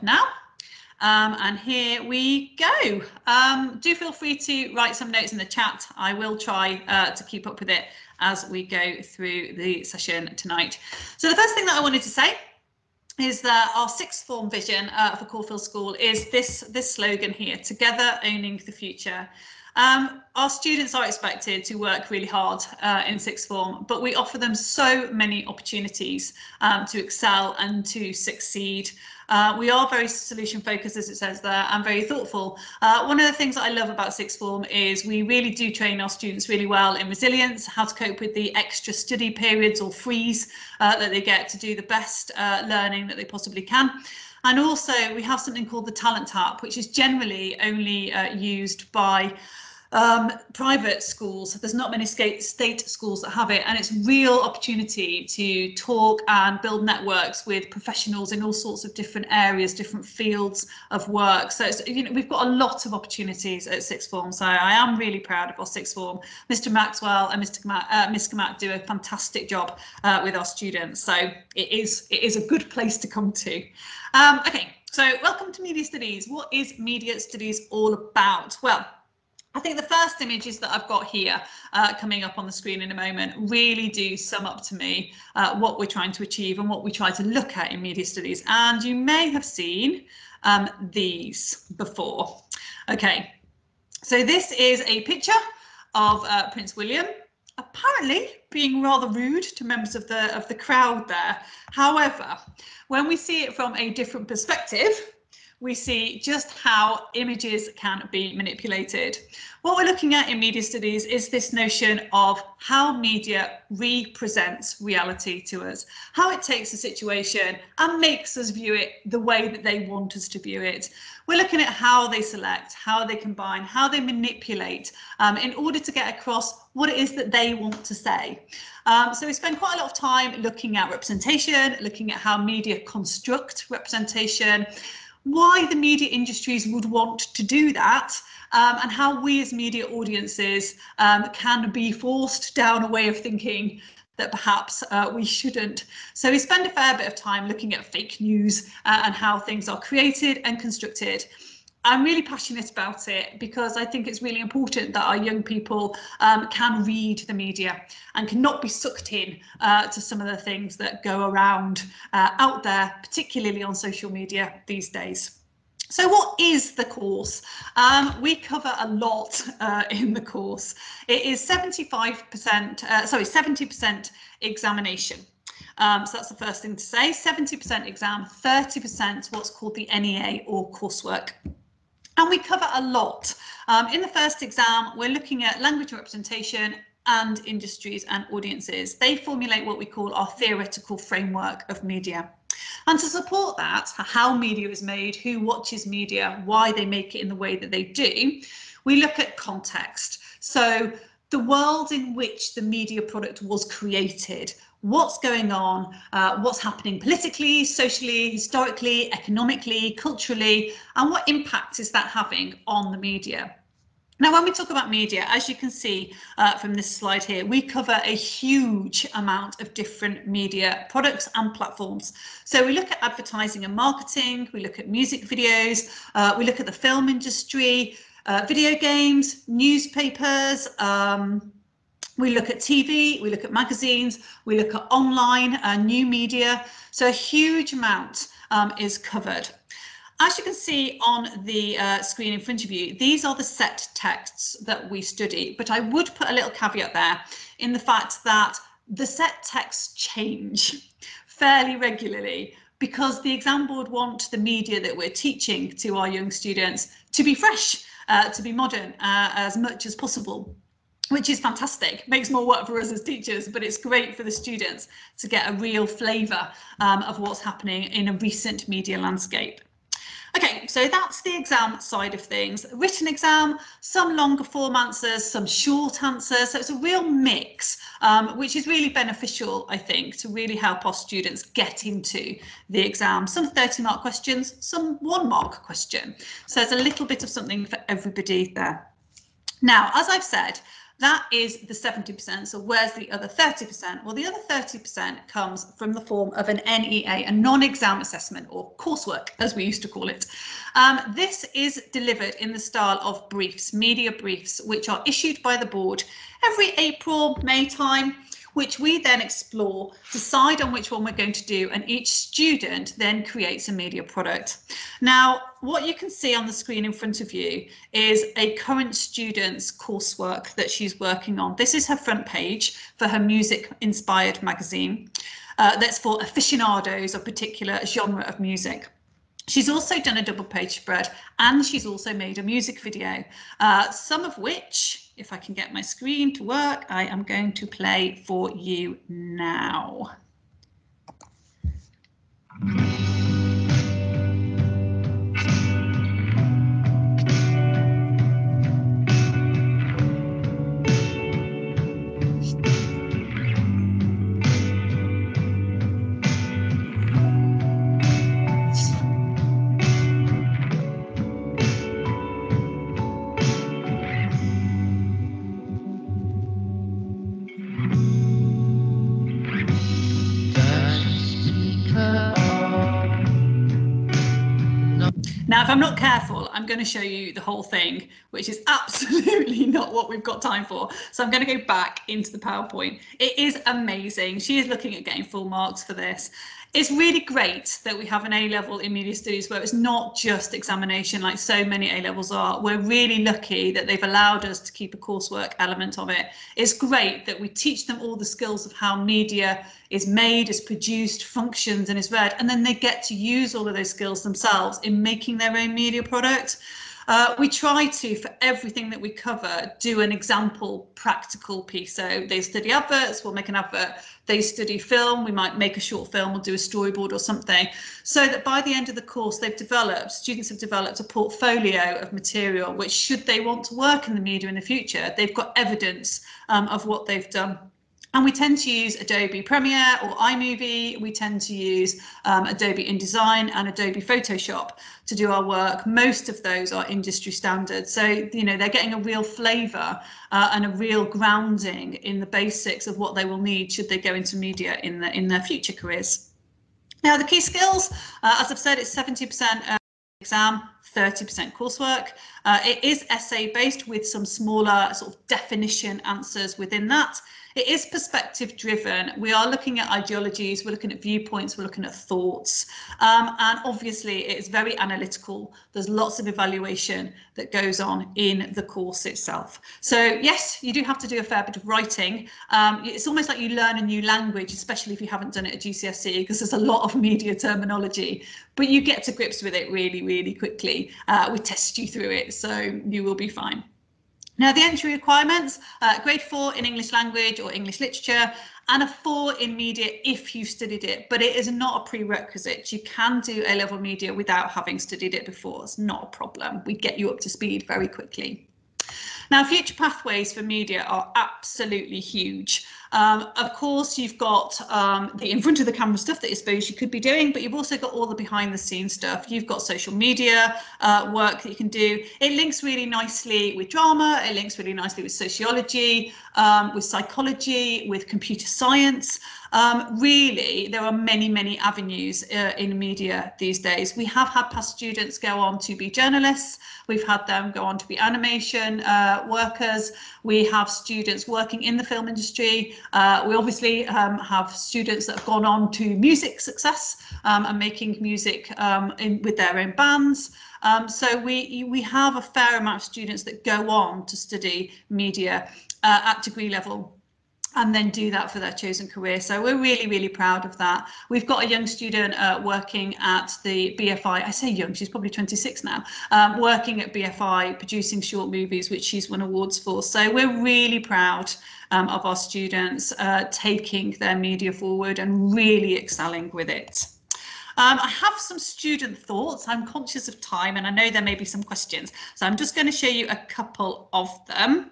now. And here we go. Do feel free to write some notes in the chat. I will try to keep up with it as we go through the session tonight. So the first thing that I wanted to say is that our sixth form vision for Caulfield School is this slogan here: together owning the future. Our students are expected to work really hard in sixth form, but we offer them so many opportunities to excel and to succeed. We are very solution focused, as it says there, and very thoughtful. One of the things that I love about sixth form is we really do train our students really well in resilience, how to cope with the extra study periods or freeze that they get to do the best learning that they possibly can. And also we have something called the Talent Tap, which is generally only used by private schools. There's not many state schools that have it, and it's a real opportunity to talk and build networks with professionals in all sorts of different areas, different fields of work. So it's, you know, we've got a lot of opportunities at sixth form. So I am really proud of our sixth form. Mr. Maxwell and Miss Kamat do a fantastic job with our students. So it is a good place to come to. Okay, so welcome to Media Studies. What is Media Studies all about? Well, I think the first images that I've got here coming up on the screen in a moment really do sum up to me what we're trying to achieve and what we try to look at in media studies. And you may have seen these before. Okay, so this is a picture of Prince William, apparently being rather rude to members of the crowd there. However, when we see it from a different perspective, we see just how images can be manipulated. What we're looking at in media studies is this notion of how media represents reality to us, how it takes a situation and makes us view it the way that they want us to view it. We're looking at how they select, how they combine, how they manipulate in order to get across what it is that they want to say. So we spend quite a lot of time looking at representation, looking at how media construct representation, why the media industries would want to do that, and how we as media audiences can be forced down a way of thinking that perhaps we shouldn't. So we spend a fair bit of time looking at fake news and how things are created and constructed. I'm really passionate about it because I think it's really important that our young people can read the media and cannot be sucked in to some of the things that go around out there, particularly on social media these days. So what is the course? We cover a lot in the course. It is 70% examination. So that's the first thing to say. 70% exam, 30% what's called the NEA or coursework. And we cover a lot. In the first exam, we're looking at language representation and industries and audiences. They formulate what we call our theoretical framework of media. And to support that, how media is made, who watches media, why they make it in the way that they do, we look at context. So the world in which the media product was created, what's going on, what's happening politically, socially, historically, economically, culturally, and what impact is that having on the media. Now, when we talk about media, as you can see from this slide here, we cover a huge amount of different media products and platforms. So we look at advertising and marketing, we look at music videos, we look at the film industry, video games, newspapers, we look at TV, we look at magazines, we look at online new media. So a huge amount is covered. As you can see on the screen in front of you, these are the set texts that we study, but I would put a little caveat there in the fact that the set texts change fairly regularly because the exam board want the media that we're teaching to our young students to be fresh, to be modern as much as possible, which is fantastic. Makes more work for us as teachers, but it's great for the students to get a real flavour of what's happening in a recent media landscape. Okay, so that's the exam side of things. Written exam, some longer form answers, some short answers. So it's a real mix, which is really beneficial, I think, to really help our students get into the exam. Some 30-mark questions, some 1-mark question. So there's a little bit of something for everybody there. Now, as I've said, That is the 70%. So where's the other 30%? Well, the other 30% comes from the form of an NEA, a non-exam assessment, or coursework, as we used to call it. This is delivered in the style of briefs, media briefs, which are issued by the board every April, May time, which we then explore, decide on which one we're going to do, and each student then creates a media product. Now, what you can see on the screen in front of you is a current student's coursework that she's working on. This is her front page for her music-inspired magazine. That's for aficionados of a particular genre of music. She's also done a double page spread, and she's also made a music video, some of which, if I can get my screen to work, I am going to play for you now. Now, if I'm not careful, I'm going to show you the whole thing, which is absolutely not what we've got time for. So I'm going to go back into the PowerPoint. It is amazing. She is looking at getting full marks for this. It's really great that we have an A-level in media studies where it's not just examination like so many A-levels are. We're really lucky that they've allowed us to keep a coursework element of it. It's great that we teach them all the skills of how media is made, is produced, functions, and is read, and then they get to use all of those skills themselves in making their own media product. We try to, for everything that we cover, do an example practical piece. So they study adverts, we'll make an advert. They study film, we might make a short film or do a storyboard or something, so that by the end of the course students have developed a portfolio of material which, should they want to work in the media in the future, they've got evidence of what they've done. And we tend to use Adobe Premiere or iMovie. We tend to use Adobe InDesign and Adobe Photoshop to do our work. Most of those are industry standard. So, you know, they're getting a real flavour and a real grounding in the basics of what they will need should they go into media in their future careers. Now, the key skills, as I've said, it's 70% exam, 30% coursework. It is essay based with some smaller sort of definition answers within that. It is perspective driven. We are looking at ideologies, we're looking at viewpoints, we're looking at thoughts, and obviously it's very analytical. There's lots of evaluation that goes on in the course itself. So yes, you do have to do a fair bit of writing. It's almost like you learn a new language, especially if you haven't done it at GCSE, because there's a lot of media terminology, but you get to grips with it really, really quickly. We test you through it, so you will be fine. Now, the entry requirements, grade 4 in English language or English literature, and a 4 in media if you've studied it, but it is not a prerequisite. You can do A-level media without having studied it before. It's not a problem. We get you up to speed very quickly. Now, future pathways for media are absolutely huge. Of course, you've got the in front of the camera stuff that I suppose you could be doing, but you've also got all the behind the scenes stuff. You've got social media work that you can do. It links really nicely with drama. It links really nicely with sociology, with psychology, with computer science. Really, there are many, many avenues in media these days. We have had past students go on to be journalists. We've had them go on to be animation workers. We have students working in the film industry. We obviously have students that have gone on to music success and making music with their own bands. So we have a fair amount of students that go on to study media at degree level and then do that for their chosen career. So we're really, really proud of that. We've got a young student working at the BFI. I say young, she's probably 26 now, working at BFI, producing short movies, which she's won awards for. So we're really proud of our students taking their media forward and really excelling with it. I have some student thoughts. I'm conscious of time and I know there may be some questions. So I'm just going to show you a couple of them.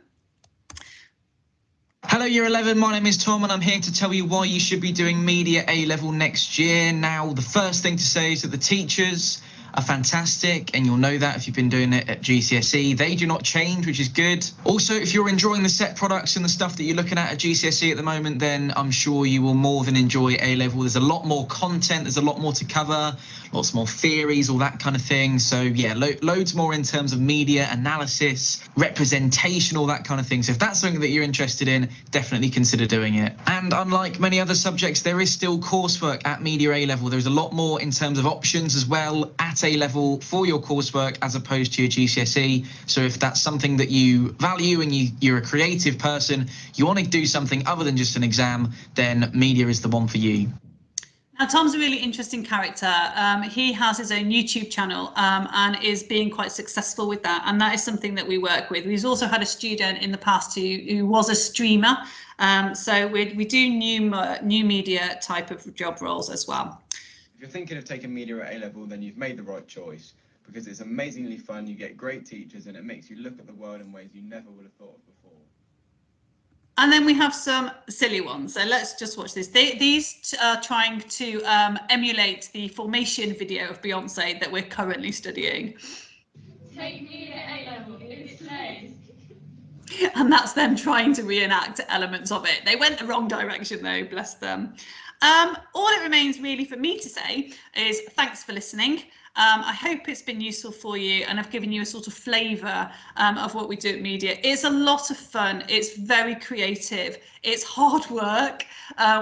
Hello Year 11, my name is Tom and I'm here to tell you why you should be doing Media A-Level next year. Now, the first thing to say is that the teachers are fantastic, and you'll know that if you've been doing it at GCSE. They do not change, which is good. Also, if you're enjoying the set products and the stuff that you're looking at GCSE at the moment, then I'm sure you will more than enjoy A-level. There's a lot more content, there's a lot more to cover, lots more theories, all that kind of thing. So yeah, loads more in terms of media analysis, representation, all that kind of thing. So if that's something that you're interested in, definitely consider doing it. And unlike many other subjects, there is still coursework at Media A-level. There's a lot more in terms of options as well at A-level for your coursework as opposed to your GCSE. So if that's something that you value and you're a creative person, you want to do something other than just an exam, then media is the one for you. Now, Tom's a really interesting character. He has his own YouTube channel and is being quite successful with that. And that is something that we work with. We've also had a student in the past who was a streamer. So we do new media type of job roles as well. If you're thinking of taking media at A-level, then you've made the right choice, because it's amazingly fun, you get great teachers, and it makes you look at the world in ways you never would have thought of before. And then we have some silly ones. So let's just watch this. These are trying to emulate the formation video of Beyonce that we're currently studying. Take me to A-level in its place. And that's them trying to reenact elements of it. They went the wrong direction though, bless them. All it remains really for me to say is thanks for listening. I hope it's been useful for you and I've given you a sort of flavour of what we do at media. It's a lot of fun. It's very creative. It's hard work.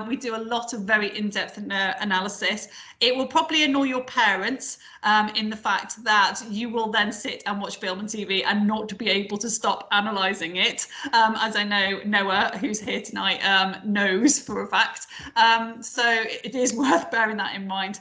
We do a lot of very in-depth analysis. It will probably annoy your parents in the fact that you will then sit and watch film and TV and not be able to stop analysing it, as I know Noah, who's here tonight, knows for a fact. So it is worth bearing that in mind.